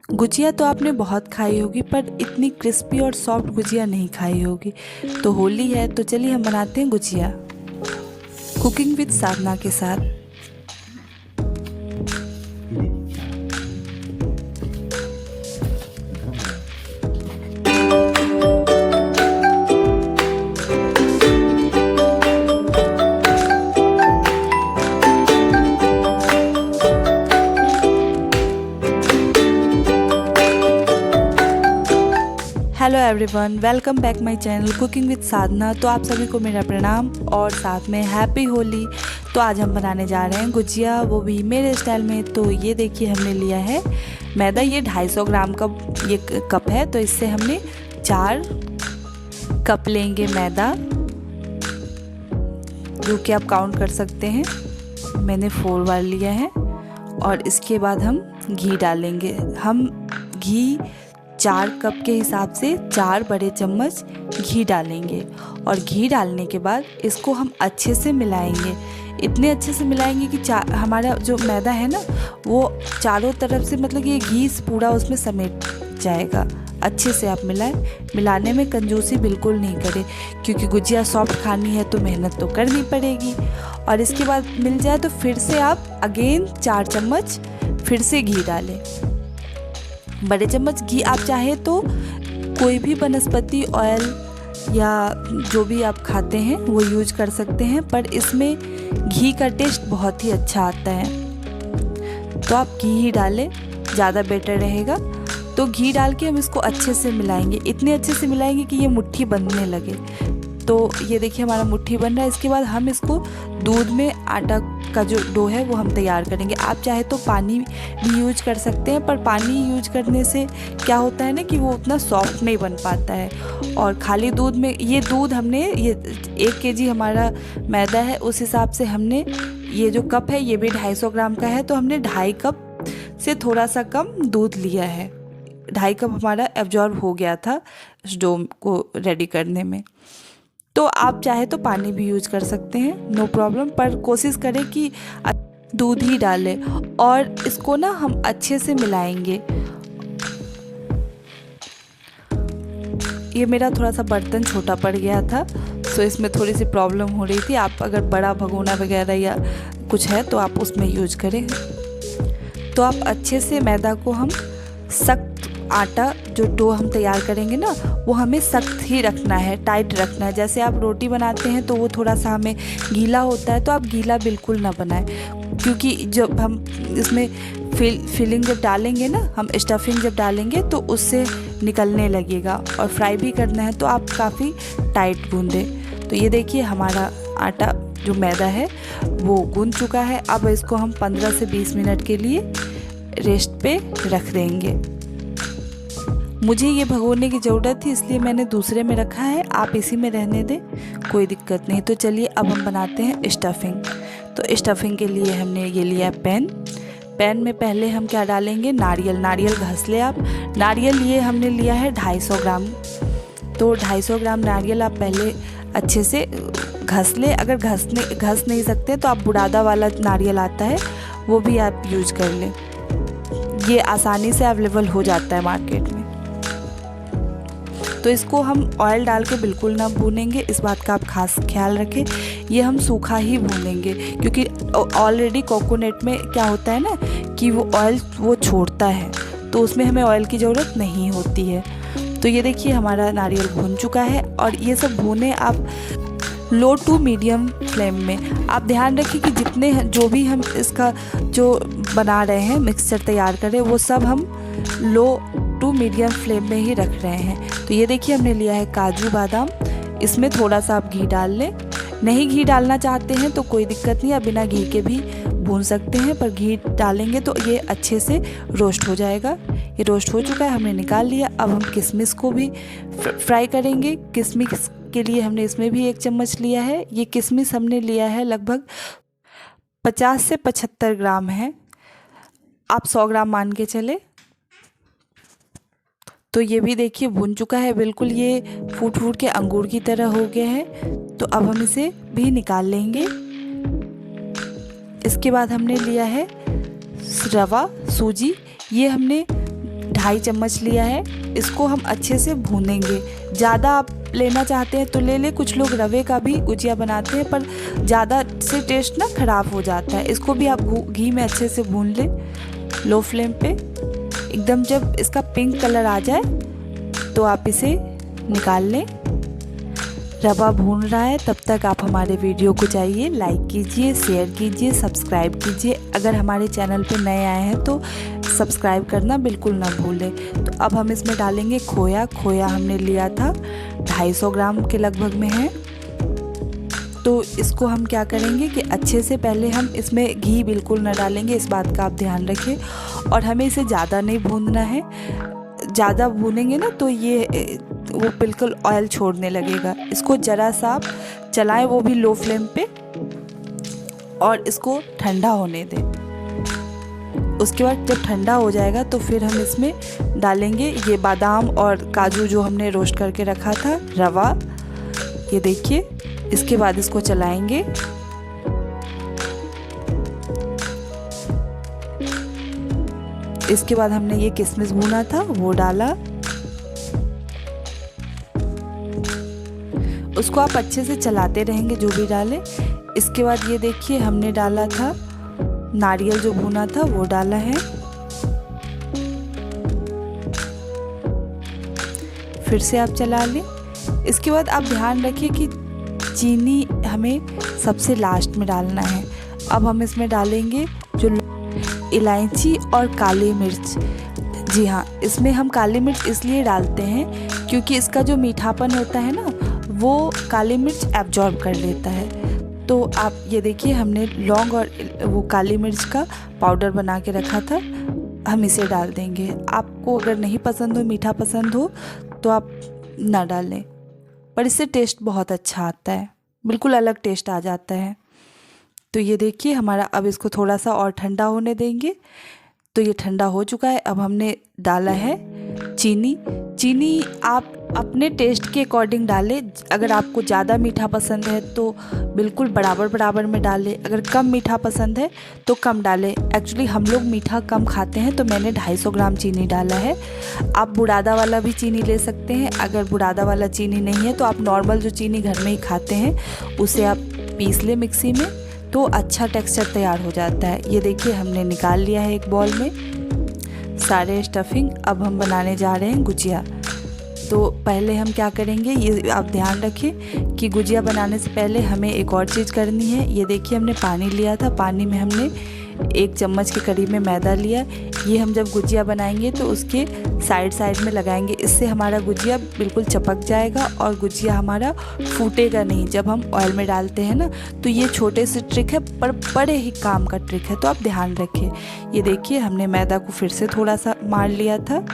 गुजिया तो आपने बहुत खाई होगी पर इतनी क्रिस्पी और सॉफ्ट गुजिया नहीं खाई होगी। तो होली है तो चलिए हम बनाते हैं गुजिया कुकिंग विद साधना के साथ। Hello everyone, welcome back my channel cooking with Sadhana. तो आप सभी को मेरा प्रणाम और साथ में हैप्पी होली। तो आज हम बनाने जा रहे हैं गुजिया, वो भी मेरे स्टाइल में। तो ये देखिए हमने लिया है मैदा, ये 250 ग्राम का ये कप है। तो इससे हमने 4 कप लेंगे मैदा, जो कि आप काउंट कर सकते हैं। मैंने 4 बार लिया है। और इसके बाद हम घी डालेंगे। हम घी 4 कप के हिसाब से 4 बड़े चम्मच घी डालेंगे। और घी डालने के बाद इसको हम अच्छे से मिलाएंगे। इतने अच्छे से मिलाएंगे कि हमारा जो मैदा है ना, वो चारों तरफ से मतलब ये घी पूरा उसमें समेट जाएगा। अच्छे से आप मिलाएं। मिलाने में कंजूसी बिल्कुल नहीं करें, क्योंकि गुजिया सॉफ्ट खानी है तो मेहनत तो करनी पड़ेगी। और इसके बाद मिल जाए तो फिर से आप अगेन 4 चम्मच फिर से घी डालें। बड़े चम्मच घी आप चाहे तो कोई भी वनस्पति ऑयल या जो भी आप खाते हैं वो यूज कर सकते हैं, पर इसमें घी का टेस्ट बहुत ही अच्छा आता है। तो आप घी ही डालें, ज़्यादा बेटर रहेगा। तो घी डाल के हम इसको अच्छे से मिलाएंगे। इतने अच्छे से मिलाएंगे कि ये मुट्ठी बनने लगे। तो ये देखिए हमारा मुट्ठी बन रहा है। इसके बाद हम इसको दूध में आटा का जो डो है वो हम तैयार करेंगे। आप चाहे तो पानी भी यूज कर सकते हैं, पर पानी यूज करने से क्या होता है ना कि वो उतना सॉफ्ट नहीं बन पाता है। और खाली दूध में, ये दूध हमने, ये 1 केजी हमारा मैदा है, उस हिसाब से हमने, ये जो कप है ये भी 250 ग्राम का है, तो हमने 2.5 कप से थोड़ा सा कम दूध लिया है। 2.5 कप हमारा एब्जॉर्ब हो गया था इस डो को रेडी करने में। तो आप चाहे तो पानी भी यूज कर सकते हैं, नो प्रॉब्लम, पर कोशिश करें कि दूध ही डालें। और इसको ना हम अच्छे से मिलाएंगे। ये मेरा थोड़ा सा बर्तन छोटा पड़ गया था, तो इसमें थोड़ी सी प्रॉब्लम हो रही थी। आप अगर बड़ा भगोना वगैरह या कुछ है तो आप उसमें यूज करें। तो आप अच्छे से मैदा को, हम सख्त आटा जो डो हम तैयार करेंगे ना, वो हमें सख्त ही रखना है, टाइट रखना है। जैसे आप रोटी बनाते हैं तो वो थोड़ा सा हमें गीला होता है, तो आप गीला बिल्कुल ना बनाएं, क्योंकि जब हम इसमें फिलिंग जब डालेंगे ना, हम स्टफिंग जब डालेंगे तो उससे निकलने लगेगा। और फ्राई भी करना है तो आप काफ़ी टाइट गूंदें। तो ये देखिए हमारा आटा जो मैदा है वो गूंद चुका है। अब इसको हम 15 से 20 मिनट के लिए रेस्ट पे रख देंगे। मुझे ये भगोने की ज़रूरत थी, इसलिए मैंने दूसरे में रखा है। आप इसी में रहने दें, कोई दिक्कत नहीं। तो चलिए अब हम बनाते हैं स्टफिंग। तो स्टफिंग के लिए हमने ये लिया पैन। पैन में पहले हम क्या डालेंगे, नारियल घस ले आप। नारियल ये हमने लिया है 250 ग्राम। तो 250 ग्राम नारियल आप पहले अच्छे से घस ले। अगर घस नहीं सकते तो आप बुरादा वाला नारियल आता है, वो भी आप यूज कर लें। ये आसानी से अवेलेबल हो जाता है मार्केट में। तो इसको हम ऑयल डाल के बिल्कुल ना भूनेंगे, इस बात का आप खास ख्याल रखें। ये हम सूखा ही भूनेंगे, क्योंकि ऑलरेडी कोकोनट में क्या होता है ना कि वो ऑयल वो छोड़ता है, तो उसमें हमें ऑयल की ज़रूरत नहीं होती है। तो ये देखिए हमारा नारियल भून चुका है। और ये सब भूने आप लो टू मीडियम फ्लेम में। आप ध्यान रखिए कि जितने जो भी हम इसका जो बना रहे हैं, मिक्सचर तैयार कर रहे हैं, वो सब हम लो टू मीडियम फ्लेम में ही रख रहे हैं। तो ये देखिए हमने लिया है काजू बादाम। इसमें थोड़ा सा आप घी डाल लें। नहीं घी डालना चाहते हैं तो कोई दिक्कत नहीं, आप बिना घी के भी भून सकते हैं, पर घी डालेंगे तो ये अच्छे से रोस्ट हो जाएगा। ये रोस्ट हो चुका है, हमने निकाल लिया। अब हम किशमिश को भी फ्राई करेंगे। किशमिश के लिए हमने इसमें भी 1 चम्मच लिया है। ये किशमिश हमने लिया है लगभग 50 से 75 ग्राम है, आप 100 ग्राम मान के चले। तो ये भी देखिए भुन चुका है बिल्कुल, ये फूट के अंगूर की तरह हो गया है। तो अब हम इसे भी निकाल लेंगे। इसके बाद हमने लिया है रवा, सूजी। ये हमने 2.5 चम्मच लिया है। इसको हम अच्छे से भूनेंगे। ज़्यादा आप लेना चाहते हैं तो ले लें, कुछ लोग रवे का भी गुजिया बनाते हैं, पर ज़्यादा से टेस्ट ना ख़राब हो जाता है। इसको भी आप घी में अच्छे से भून लें, लो फ्लेम पे। एकदम जब इसका पिंक कलर आ जाए तो आप इसे निकाल लें। रवा भून रहा है, तब तक आप हमारे वीडियो को जाइए, लाइक कीजिए, शेयर कीजिए, सब्सक्राइब कीजिए। अगर हमारे चैनल पे नए आए हैं तो सब्सक्राइब करना बिल्कुल ना भूलें। तो अब हम इसमें डालेंगे खोया। खोया हमने लिया था 250 ग्राम के लगभग में है। तो इसको हम क्या करेंगे कि अच्छे से पहले हम इसमें घी बिल्कुल ना डालेंगे, इस बात का आप ध्यान रखें। और हमें इसे ज़्यादा नहीं भूनना है, ज़्यादा भूनेंगे ना तो ये वो बिल्कुल ऑयल छोड़ने लगेगा। इसको ज़रा सा आप चलाएं, वो भी लो फ्लेम पे, और इसको ठंडा होने दें। उसके बाद जब ठंडा हो जाएगा तो फिर हम इसमें डालेंगे ये बादाम और काजू जो हमने रोस्ट करके रखा था, रवा, ये देखिए। इसके बाद इसको चलाएंगे। इसके बाद हमने ये किशमिश भूना था वो डाला। उसको आप अच्छे से चलाते रहेंगे जो भी डालें। इसके बाद ये देखिए हमने डाला था नारियल जो भुना था वो डाला है। फिर से आप चला लें। इसके बाद आप ध्यान रखिए कि चीनी हमें सबसे लास्ट में डालना है। अब हम इसमें डालेंगे जो इलायची और काली मिर्च। जी हाँ, इसमें हम काली मिर्च इसलिए डालते हैं क्योंकि इसका जो मीठापन होता है ना वो काली मिर्च एब्जॉर्ब कर लेता है। तो आप ये देखिए हमने लौंग और वो काली मिर्च का पाउडर बना के रखा था, हम इसे डाल देंगे। आपको अगर नहीं पसंद हो, मीठा पसंद हो तो आप ना डालें, पर इससे टेस्ट बहुत अच्छा आता है, बिल्कुल अलग टेस्ट आ जाता है। तो ये देखिए हमारा, अब इसको थोड़ा सा और ठंडा होने देंगे। तो ये ठंडा हो चुका है। अब हमने डाला है चीनी। चीनी आप अपने टेस्ट के अकॉर्डिंग डालें। अगर आपको ज़्यादा मीठा पसंद है तो बिल्कुल बराबर बराबर में डालें, अगर कम मीठा पसंद है तो कम डालें। एक्चुअली हम लोग मीठा कम खाते हैं तो मैंने 250 ग्राम चीनी डाला है। आप बुरादा वाला भी चीनी ले सकते हैं। अगर बुरादा वाला चीनी नहीं है तो आप नॉर्मल जो चीनी घर में ही खाते हैं उसे आप पीस लें मिक्सी में, तो अच्छा टेक्सचर तैयार हो जाता है। ये देखिए हमने निकाल लिया है एक बॉल में सारे स्टफिंग। अब हम बनाने जा रहे हैं गुजिया। तो पहले हम क्या करेंगे, ये आप ध्यान रखें कि गुजिया बनाने से पहले हमें एक और चीज़ करनी है। ये देखिए हमने पानी लिया था, पानी में हमने 1 चम्मच के करीब में मैदा लिया। ये हम जब गुजिया बनाएंगे तो उसके साइड में लगाएंगे, इससे हमारा गुजिया बिल्कुल चिपक जाएगा और गुजिया हमारा फूटेगा नहीं जब हम ऑयल में डालते हैं ना। तो ये छोटे से ट्रिक है पर बड़े ही काम का ट्रिक है, तो आप ध्यान रखें। ये देखिए हमने मैदा को फिर से थोड़ा सा मार लिया था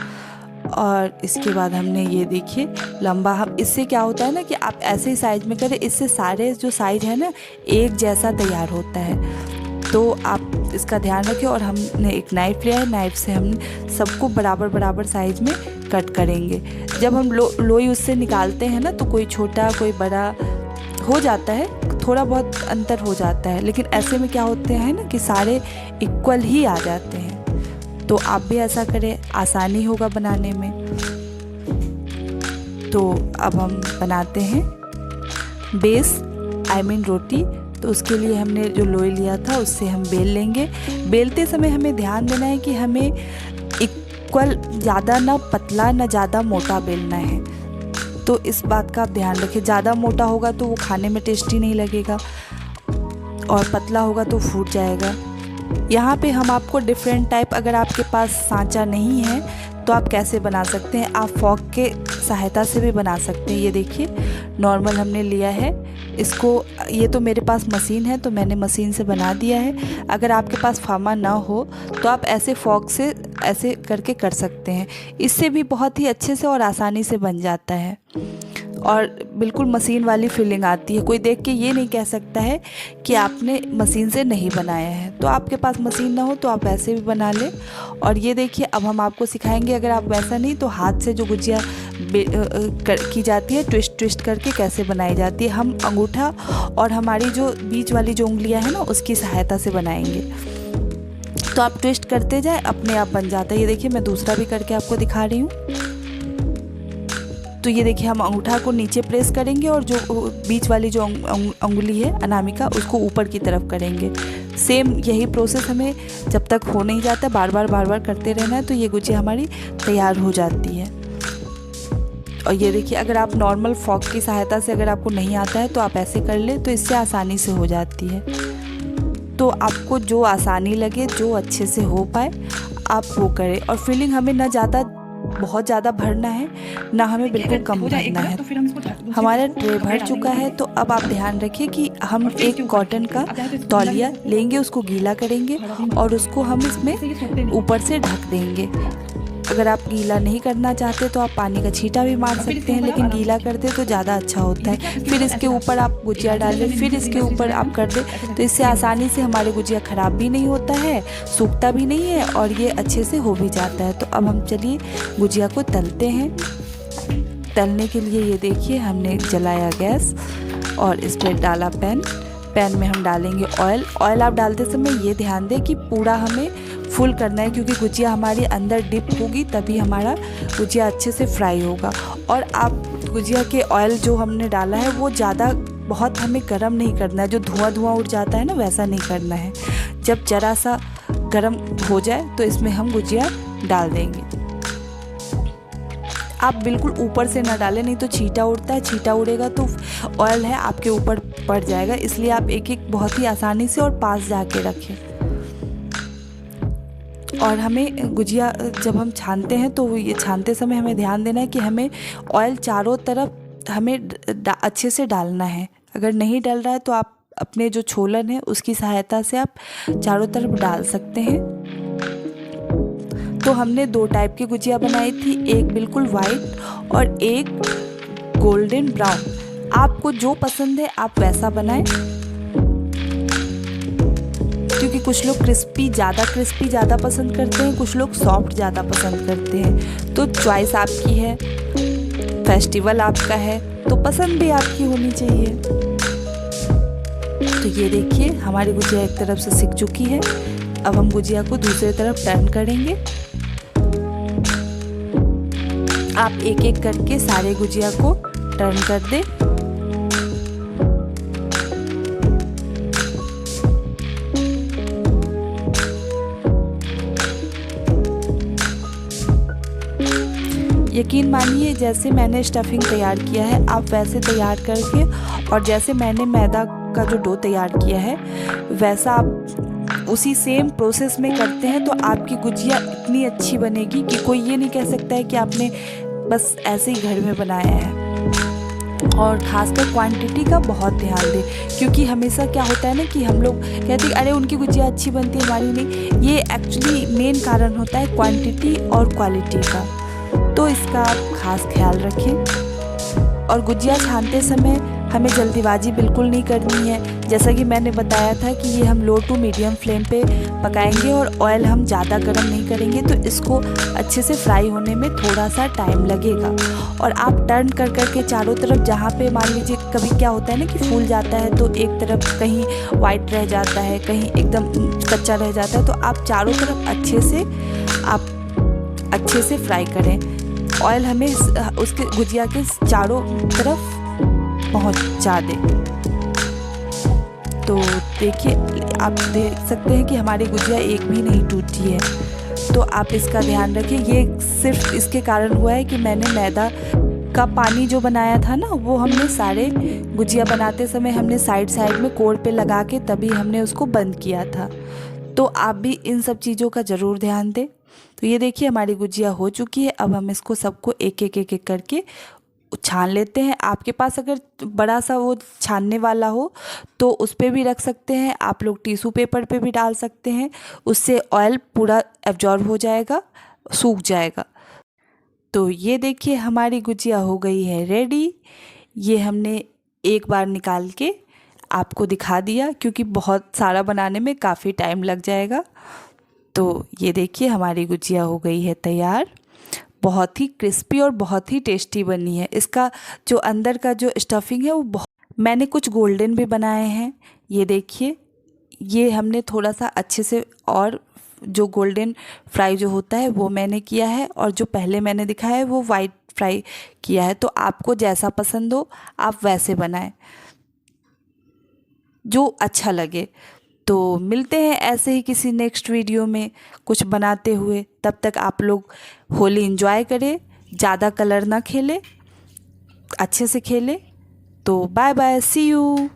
और इसके बाद हमने ये देखिए लंबा, हम इससे क्या होता है ना कि आप ऐसे ही साइज में करें, इससे सारे जो साइज है ना एक जैसा तैयार होता है। तो आप इसका ध्यान रखें। और हमने एक नाइफ़ लिया है, नाइफ़ से हम सबको बराबर बराबर साइज़ में कट करेंगे। जब हम लोई उससे निकालते हैं ना तो कोई छोटा कोई बड़ा हो जाता है, थोड़ा बहुत अंतर हो जाता है, लेकिन ऐसे में क्या होते हैं ना कि सारे इक्वल ही आ जाते हैं। तो आप भी ऐसा करें, आसानी होगा बनाने में। तो अब हम बनाते हैं बेस, रोटी। तो उसके लिए हमने जो लोई लिया था उससे हम बेल लेंगे। बेलते समय हमें ध्यान देना है कि हमें इक्वल, ज़्यादा ना पतला ना ज़्यादा मोटा बेलना है। तो इस बात का आप ध्यान रखें। ज़्यादा मोटा होगा तो वो खाने में टेस्टी नहीं लगेगा और पतला होगा तो फूट जाएगा। यहाँ पे हम आपको डिफरेंट टाइप, अगर आपके पास सांचा नहीं है तो आप कैसे बना सकते हैं, आप फॉक के सहायता से भी बना सकते हैं। ये देखिए नॉर्मल हमने लिया है इसको, ये तो मेरे पास मशीन है तो मैंने मशीन से बना दिया है। अगर आपके पास फार्मा ना हो तो आप ऐसे फॉक से ऐसे करके कर सकते हैं, इससे भी बहुत ही अच्छे से और आसानी से बन जाता है और बिल्कुल मशीन वाली फीलिंग आती है। कोई देख के ये नहीं कह सकता है कि आपने मशीन से नहीं बनाया है। तो आपके पास मशीन ना हो तो आप वैसे भी बना लें। और ये देखिए अब हम आपको सिखाएंगे, अगर आप वैसा नहीं तो हाथ से जो गुजिया की जाती है ट्विस्ट करके कैसे बनाई जाती है। हम अंगूठा और हमारी जो बीच वाली जो उंगलियां हैं ना उसकी सहायता से बनाएंगे। तो आप ट्विस्ट करते जाए, अपने आप बन जाता है। ये देखिए मैं दूसरा भी करके आपको दिखा रही हूँ। तो ये देखिए हम अंगूठा को नीचे प्रेस करेंगे और जो बीच वाली जो अंगुली है अनामिका उसको ऊपर की तरफ करेंगे। सेम यही प्रोसेस हमें जब तक हो नहीं जाता बार बार करते रहना है। तो ये गुजिया हमारी तैयार हो जाती है। और ये देखिए अगर आप नॉर्मल फॉक की सहायता से अगर आपको नहीं आता है तो आप ऐसे कर ले, तो इससे आसानी से हो जाती है। तो आपको जो आसानी लगे, जो अच्छे से हो पाए आप वो करें। और फिलिंग हमें ना ज़्यादा बहुत ज़्यादा भरना है, ना हमें बिल्कुल कम भरना है। हमारा ट्रे भर चुका है। तो अब आप ध्यान रखिए कि हम एक कॉटन का तौलिया लेंगे, उसको गीला करेंगे और उसको हम इसमें ऊपर से ढक देंगे। अगर आप गीला नहीं करना चाहते तो आप पानी का छींटा भी मार सकते हैं, लेकिन गीला कर दे तो ज़्यादा अच्छा होता है। फिर इसके ऊपर आप गुजिया डाल दें, फिर इसके ऊपर आप कर दें, तो इससे आसानी से हमारे गुजिया ख़राब भी नहीं होता है, सूखता भी नहीं है और ये अच्छे से हो भी जाता है। तो अब हम चलिए गुजिया को तलते हैं। तलने के लिए ये देखिए हमने जलाया गैस और इस पर डाला पैन में हम डालेंगे ऑयल आप डालते समय ये ध्यान दें कि पूरा हमें फुल करना है, क्योंकि गुजिया हमारी अंदर डिप होगी तभी हमारा गुजिया अच्छे से फ्राई होगा। और आप गुजिया के ऑयल जो हमने डाला है वो ज़्यादा बहुत हमें गर्म नहीं करना है, जो धुआं उड़ जाता है ना वैसा नहीं करना है। जब ज़रा सा गर्म हो जाए तो इसमें हम गुजिया डाल देंगे। आप बिल्कुल ऊपर से ना डालें, नहीं तो छींटा उड़ता है, छींटा उड़ेगा तो ऑयल है आपके ऊपर पड़ जाएगा। इसलिए आप एक बहुत ही आसानी से और पास जाके रखें। और हमें गुजिया जब हम छानते हैं तो ये छानते समय हमें ध्यान देना है कि हमें ऑयल चारों तरफ हमें अच्छे से डालना है। अगर नहीं डल रहा है तो आप अपने जो छोलन है उसकी सहायता से आप चारों तरफ डाल सकते हैं। तो हमने 2 टाइप की गुजिया बनाई थी, एक बिल्कुल वाइट और एक गोल्डन ब्राउन। आपको जो पसंद है आप वैसा बनाएं, क्योंकि कुछ लोग क्रिस्पी ज़्यादा पसंद करते हैं, कुछ लोग सॉफ्ट ज़्यादा पसंद करते हैं। तो चॉइस आपकी है, फेस्टिवल आपका है तो पसंद भी आपकी होनी चाहिए। तो ये देखिए हमारी गुजिया एक तरफ से सिक चुकी है। अब हम गुजिया को दूसरी तरफ टर्न करेंगे। आप एक एक करके सारे गुजिया को टर्न कर दें। यकीन मानिए जैसे मैंने स्टफिंग तैयार किया है आप वैसे तैयार करके, और जैसे मैंने मैदा का जो डो तैयार किया है वैसा आप उसी सेम प्रोसेस में करते हैं तो आपकी गुजिया इतनी अच्छी बनेगी कि कोई ये नहीं कह सकता है कि आपने बस ऐसे ही घर में बनाया है। और ख़ासकर क्वांटिटी का बहुत ध्यान दें, क्योंकि हमेशा क्या होता है ना कि हम लोग कहते हैं अरे उनकी गुजिया अच्छी बनती है हमारी नहीं। ये एक्चुअली मेन कारण होता है क्वांटिटी और क्वालिटी का। तो इसका आप खास ख्याल रखें। और गुजिया छानते समय हमें जल्दीबाजी बिल्कुल नहीं करनी है। जैसा कि मैंने बताया था कि ये हम लो टू मीडियम फ्लेम पे पकाएंगे और ऑयल हम ज़्यादा गर्म नहीं करेंगे, तो इसको अच्छे से फ्राई होने में थोड़ा सा टाइम लगेगा। और आप टर्न कर के चारों तरफ, जहाँ पे मान लीजिए कभी क्या होता है ना कि फूल जाता है तो एक तरफ कहीं वाइट रह जाता है, कहीं एकदम कच्चा रह जाता है, तो आप चारों तरफ अच्छे से फ्राई करें। ऑयल हमें उसके गुजिया के चारों तरफ पहुंचा दें। तो देखिए आप देख सकते हैं कि हमारी गुजिया एक भी नहीं टूटी है। तो आप इसका ध्यान रखें। ये सिर्फ इसके कारण हुआ है कि मैंने मैदा का पानी जो बनाया था ना वो हमने सारे गुजिया बनाते समय हमने साइड में कोर पे लगा के तभी हमने उसको बंद किया था। तो आप भी इन सब चीज़ों का ज़रूर ध्यान दें। तो ये देखिए हमारी गुजिया हो चुकी है। अब हम इसको सबको एक एक करके छान लेते हैं। आपके पास अगर बड़ा सा वो छानने वाला हो तो उस पे भी रख सकते हैं। आप लोग टिश्यू पेपर पे भी डाल सकते हैं, उससे ऑयल पूरा एब्जॉर्ब हो जाएगा, सूख जाएगा। तो ये देखिए हमारी गुजिया हो गई है रेडी। ये हमने एक बार निकाल के आपको दिखा दिया, क्योंकि बहुत सारा बनाने में काफ़ी टाइम लग जाएगा। तो ये देखिए हमारी गुजिया हो गई है तैयार। बहुत ही क्रिस्पी और बहुत ही टेस्टी बनी है। इसका जो अंदर का जो स्टफिंग है वो मैंने कुछ गोल्डन भी बनाए हैं। ये देखिए ये हमने थोड़ा सा अच्छे से और जो गोल्डन फ्राई जो होता है वो मैंने किया है, और जो पहले मैंने दिखाया है वो वाइट फ्राई किया है। तो आपको जैसा पसंद हो आप वैसे बनाएं, जो अच्छा लगे। तो मिलते हैं ऐसे ही किसी नेक्स्ट वीडियो में कुछ बनाते हुए। तब तक आप लोग होली एंजॉय करें, ज़्यादा कलर ना खेलें, अच्छे से खेलें। तो बाय बाय, सी यू।